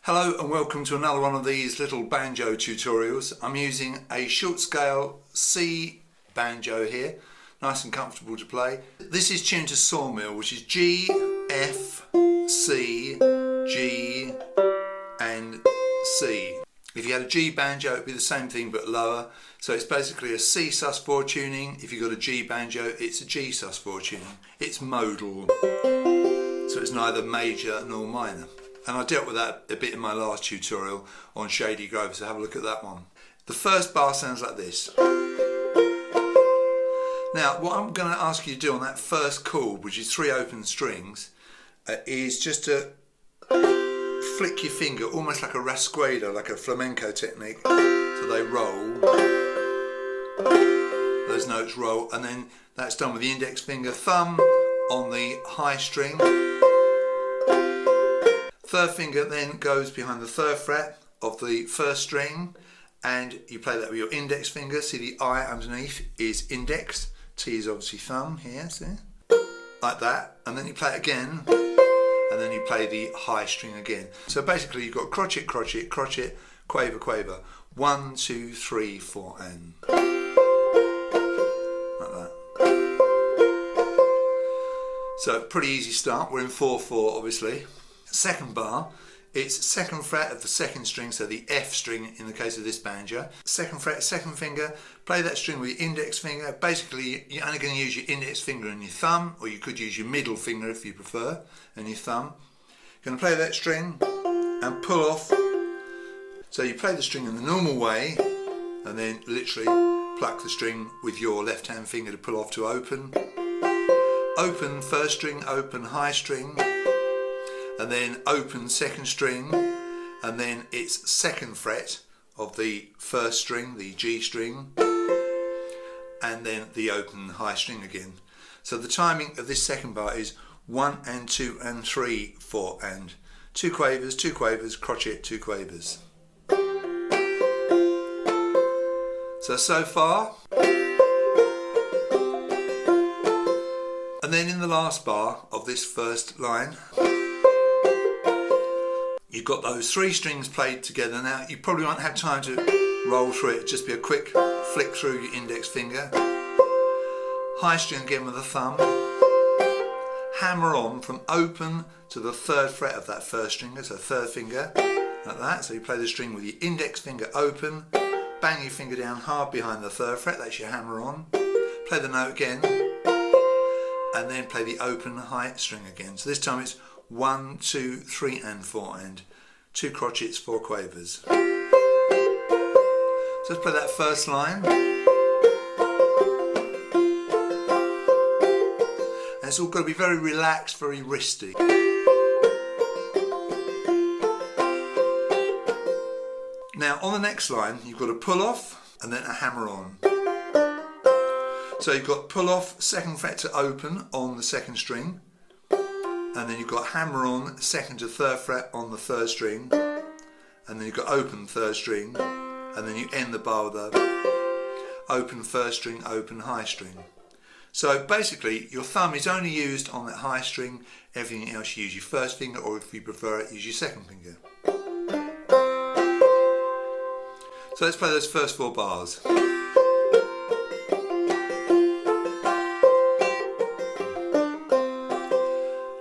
Hello and welcome to another one of these little banjo tutorials. I'm using a short scale C banjo here, nice and comfortable to play. This is tuned to Sawmill, which is G, F, C, G and C. If you had a G banjo it would be the same thing but lower, so it's basically a C sus4 tuning. If you've got a G banjo it's a G sus4 tuning. It's modal, so it's neither major nor minor. And I dealt with that a bit in my last tutorial on Shady Grove, so have a look at that one. The first bar sounds like this. Now what I'm going to ask you to do on that first chord, which is 3 open strings, is just to flick your finger almost like a rasguedo, like a flamenco technique, so they roll. Those notes roll, and then that's done with the index finger, thumb on the high string. Third finger then goes behind the 3rd fret of the 1st string, and you play that with your index finger. See the I underneath is index, T is obviously thumb here, see? Like that, and then you play it again, and then you play the high string again. So basically you've got crotchet, crotchet, crotchet, quaver, quaver. 1, 2, 3, 4 and like that. So pretty easy start. We're in 4/4 obviously. Second bar, it's 2nd fret of the 2nd string, so the F string in the case of this banjo. 2nd fret, 2nd finger, play that string with your index finger. Basically you're only going to use your index finger and your thumb, or you could use your middle finger if you prefer, and your thumb. You're going to play that string and pull off. So you play the string in the normal way and then literally pluck the string with your left hand finger to pull off to open. Open 1st string, open high string, and then open 2nd string, and then it's 2nd fret of the 1st string, the G string, and then the open high string again. So the timing of this 2nd bar is 1 and 2 and 3, 4 and 2 quavers, 2 quavers, crotchet, 2 quavers. So far. And then in the last bar of this first line, you've got those 3 strings played together. Now you probably won't have time to roll through it, just be a quick flick through your index finger. High string again with the thumb. Hammer on from open to the 3rd fret of that 1st string, so 3rd finger, like that. So you play the string with your index finger open, bang your finger down hard behind the 3rd fret, that's your hammer on. Play the note again, and then play the open high string again. So this time it's 1, 2, 3 and 4 and 2 crotchets, 4 quavers. So let's play that first line. And it's all got to be very relaxed, very wristy. Now on the next line you've got a pull off and then a hammer on. So you've got pull off, 2nd fret to open on the 2nd string, and then you've got hammer on 2nd to 3rd fret on the 3rd string, and then you've got open 3rd string, and then you end the bar with a open 1st string, open high string. So basically your thumb is only used on that high string, everything else you use your 1st finger, or if you prefer it, use your 2nd finger. So let's play those first 4 bars.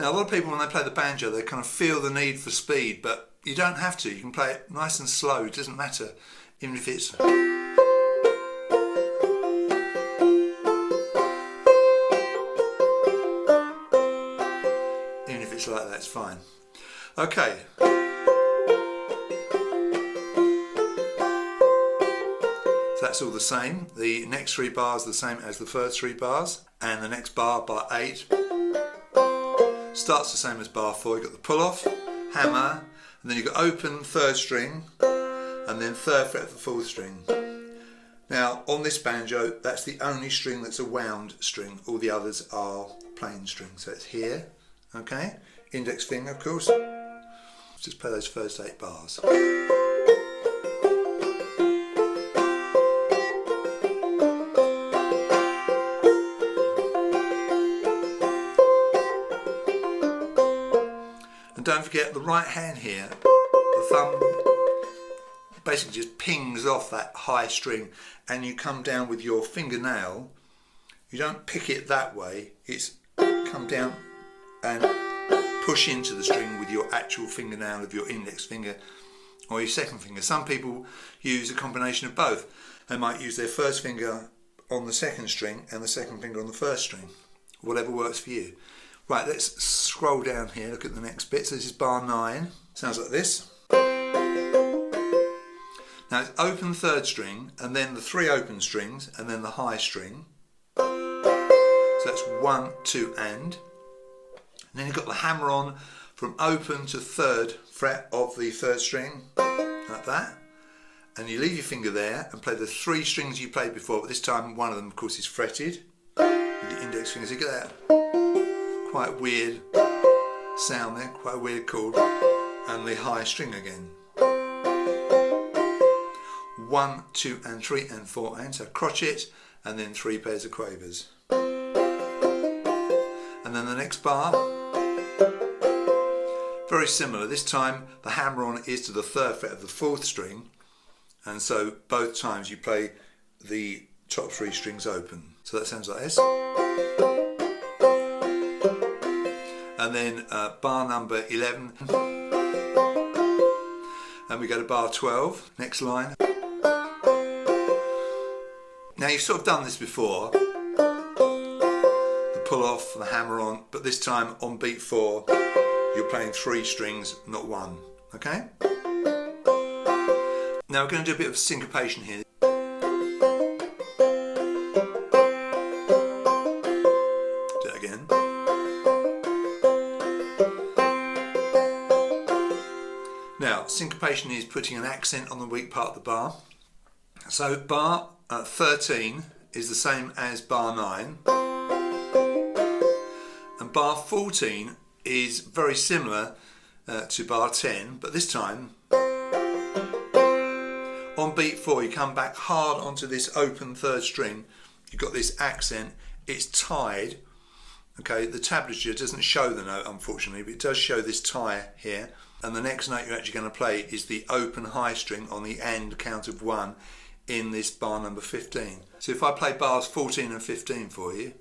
Now a lot of people when they play the banjo they kind of feel the need for speed, but you don't have to. You can play it nice and slow, it doesn't matter, even if it's like that, it's fine. Okay. So that's all the same. The next 3 bars are the same as the first 3 bars, and the next bar, bar 8, starts the same as bar 4. You've got the pull off, hammer, and then you've got open 3rd string, and then 3rd fret of the 4th string. Now on this banjo that's the only string that's a wound string, all the others are plain strings. So it's here, okay, index finger of course. Just play those first 8 bars. And don't forget the right hand here, the thumb basically just pings off that high string, and you come down with your fingernail. You don't pick it that way, it's come down and push into the string with your actual fingernail of your index finger or your second finger. Some people use a combination of both. They might use their first finger on the second string and the second finger on the first string. Whatever works for you. Right, let's scroll down here, look at the next bit. So this is bar 9. Sounds like this. Now it's open third string, and then the 3 open strings, and then the high string. So that's 1, 2, and then you've got the hammer on from open to 3rd fret of the 3rd string, like that. And you leave your finger there and play the 3 strings you played before, but this time one of them, of course, is fretted with the index finger. So you get that quite weird sound there, quite a weird chord, and the high string again. 1, 2, and 3, and 4, and so crotchet, and then 3 pairs of quavers. And then the next bar, very similar. This time the hammer on is to the 3rd fret of the 4th string, and so both times you play the top 3 strings open. So that sounds like this. And then bar number 11, and we go to bar 12, next line. Now you've sort of done this before, the pull off, the hammer on, but this time on beat 4 you're playing 3 strings, not 1, okay? Now we're going to do a bit of syncopation here. Do it again. Now syncopation is putting an accent on the weak part of the bar. So bar 13 is the same as bar 9, and bar 14 is very similar to bar 10, but this time on beat 4 you come back hard onto this open 3rd string. You've got this accent, it's tied, okay? The tablature doesn't show the note unfortunately, but it does show this tie here, and the next note you're actually going to play is the open high string on the and count of 1 in this bar number 15. So if I play bars 14 and 15 for you.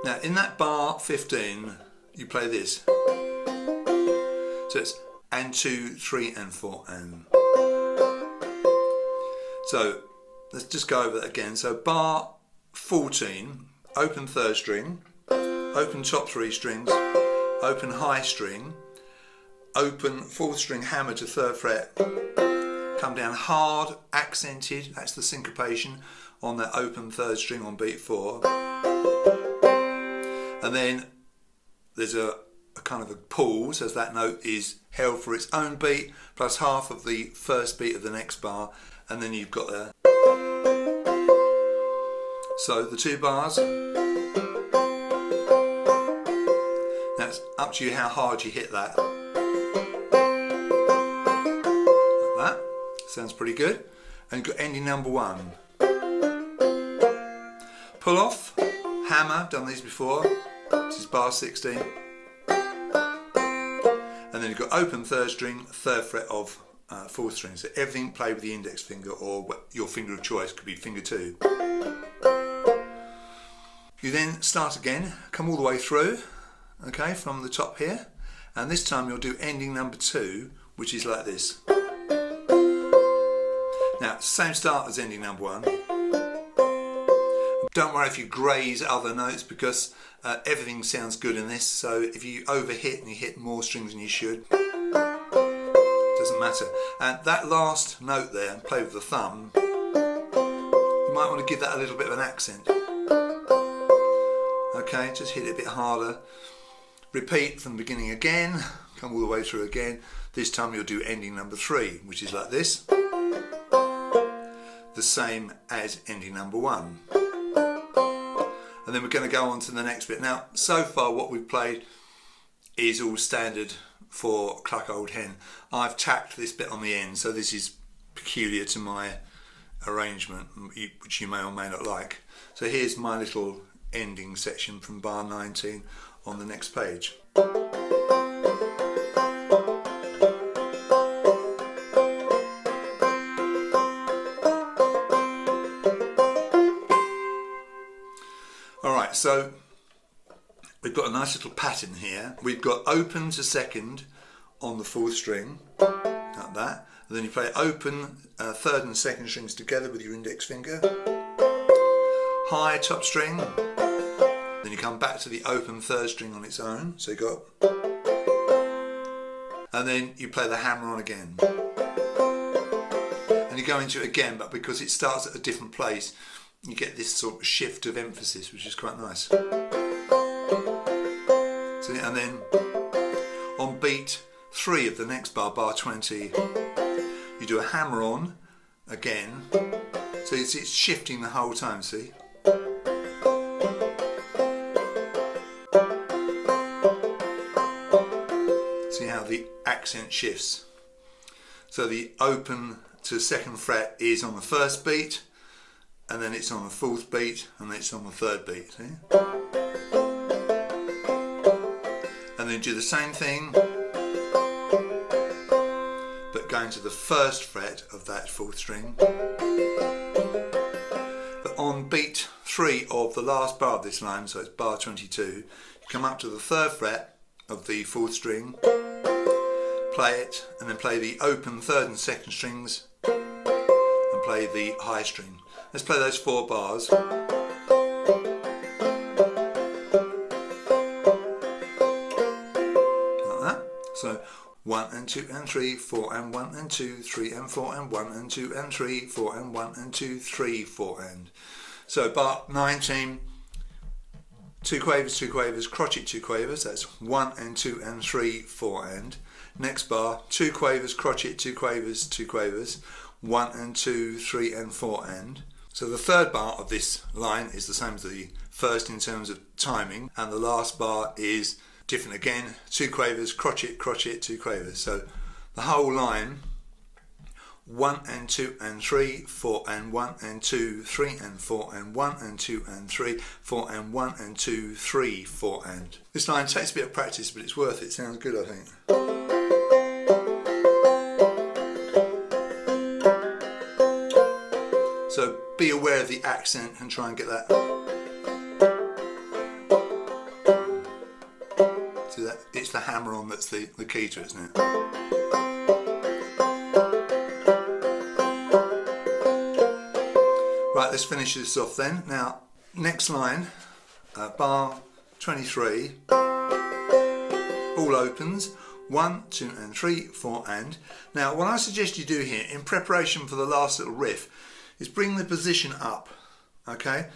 Now in that bar 15 you play this. So it's and 2, 3, and 4, and. So let's just go over that again. So bar 14, open 3rd string, open top 3 strings, open high string, open 4th string hammer to 3rd fret, come down hard, accented, that's the syncopation, on that open 3rd string on beat 4. And then there's a kind of a pause as that note is held for its own beat, plus half of the first beat of the next bar, and then you've got there. So the 2 bars, that's up to you how hard you hit that. Sounds pretty good. And you've got ending number 1. Pull off, hammer, done these before. This is bar 16. And then you've got open 3rd string, 3rd fret of 4th string. So everything played with the index finger or your finger of choice, could be finger 2. You then start again, come all the way through, okay, from the top here. And this time you'll do ending number 2, which is like this. Now, same start as ending number 1. Don't worry if you graze other notes because everything sounds good in this. So if you overhit and you hit more strings than you should, doesn't matter. And that last note there, play with the thumb, you might want to give that a little bit of an accent. Okay, just hit it a bit harder. Repeat from the beginning again, come all the way through again. This time you'll do ending number 3, which is like this. The same as ending number 1. And then we're going to go on to the next bit. Now, so far what we've played is all standard for Cluck Old Hen. I've tacked this bit on the end, so this is peculiar to my arrangement, which you may or may not like. So here's my little ending section from bar 19 on the next page. Alright, so we've got a nice little pattern here. We've got open to second on the fourth string, like that. And then you play open third and second strings together with your index finger. High top string. Then you come back to the open third string on its own. So you got... And then you play the hammer on again. And you go into it again, but because it starts at a different place, you get this sort of shift of emphasis, which is quite nice. So, and then on beat 3 of the next bar, bar 20, you do a hammer on again. So it's shifting the whole time, see? See how the accent shifts. So the open to second fret is on the first beat, and then it's on the fourth beat, and then it's on the third beat, see? And then do the same thing, but going to the first fret of that fourth string. But on beat 3 of the last bar of this line, so it's bar 22, you come up to the third fret of the fourth string, play it, and then play the open third and second strings, and play the high string. Let's play those 4 bars. Like that. So 1 and 2 and 3, 4 and 1 and 2, 3 and 4 and 1 and 2 and 3, 4 and 1 and 2, 3, 4 and. So bar 19, 2 quavers, crotchet 2 quavers, that's 1 and 2 and 3, 4 and. Next bar, 2 quavers, crotchet 2 quavers, 2 quavers, 1 and 2, 3 and 4 and. So the third bar of this line is the same as the first in terms of timing, and the last bar is different again, 2 quavers, crotchet, 2 quavers. So the whole line, 1 and 2 and 3, 4 and 1 and 2, 3 and 4 and 1 and 2 and 3, 4 and 1 and 2, 3, 4 and. This line takes a bit of practice, but it's worth it. Sounds good, I think. So be aware of the accent and try and get that. See that? It's the hammer on that's the key to it, isn't it? Right, let's finish this off then. Now, next line, bar 23, all opens, 1, 2 and 3, 4 and. Now, what I suggest you do here, in preparation for the last little riff, is bring the position up, okay?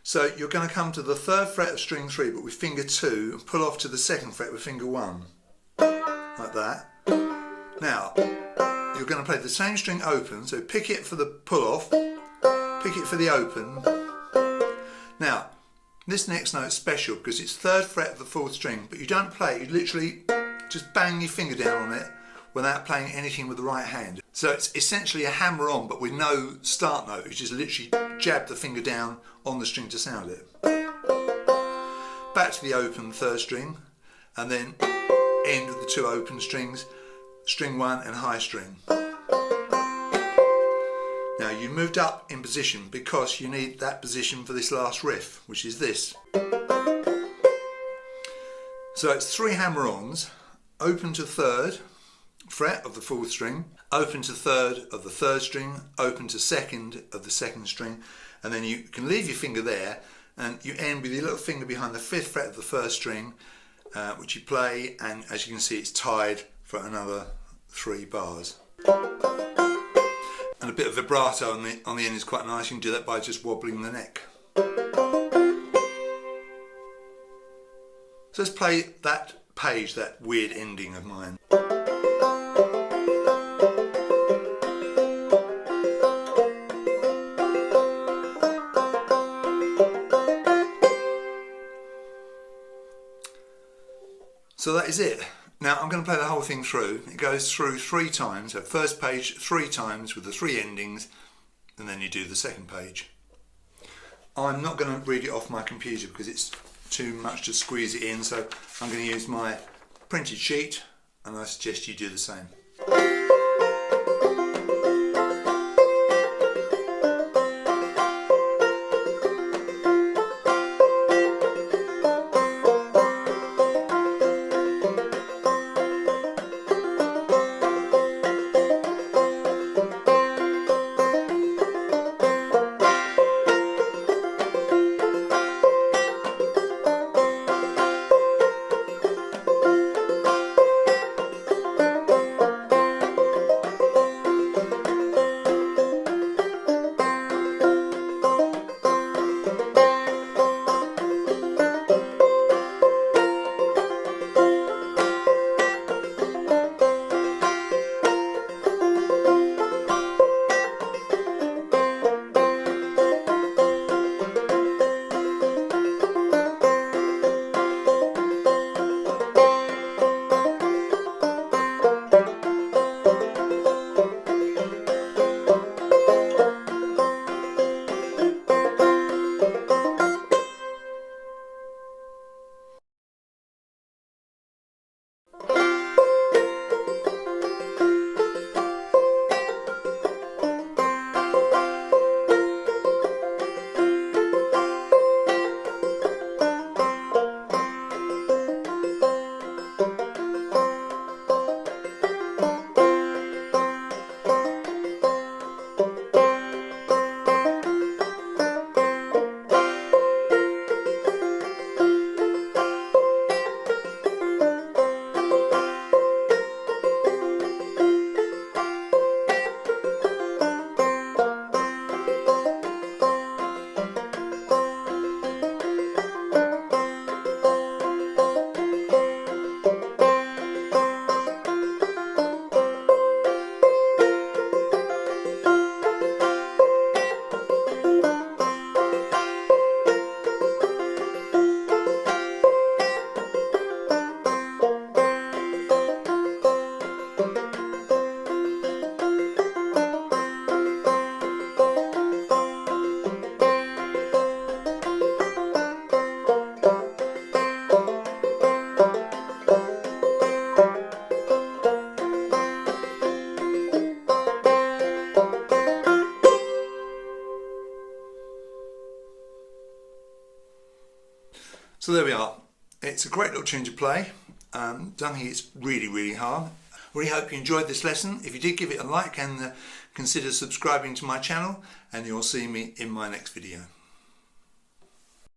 So you're going to come to the third fret of string 3, but with finger 2, and pull off to the second fret with finger 1, like that. Now, you're going to play the same string open, so pick it for the pull off, pick it for the open. Now, this next note's special because it's third fret of the fourth string, but you don't play it, you literally just bang your finger down on it without playing anything with the right hand. So it's essentially a hammer on, but with no start note. You just literally jab the finger down on the string to sound it. Back to the open third string, and then end with the 2 open strings, string 1 and high string. Now you moved up in position because you need that position for this last riff, which is this. So it's 3 hammer-ons, open to third fret of the fourth string, open to third of the third string, open to second of the second string, and then you can leave your finger there and you end with your little finger behind the 5th fret of the first string, which you play, and as you can see it's tied for another 3 bars. And a bit of vibrato on the end is quite nice. You can do that by just wobbling the neck. So let's play that page, that weird ending of mine. So that is it. Now I'm going to play the whole thing through. It goes through 3 times, so first page 3 times with the 3 endings, and then you do the second page. I'm not going to read it off my computer because it's too much to squeeze it in, so I'm going to use my printed sheet, and I suggest you do the same. So there we are. It's a great little tune to play. Down here it's really hard. Really hope you enjoyed this lesson. If you did, give it a like and consider subscribing to my channel, and you'll see me in my next video.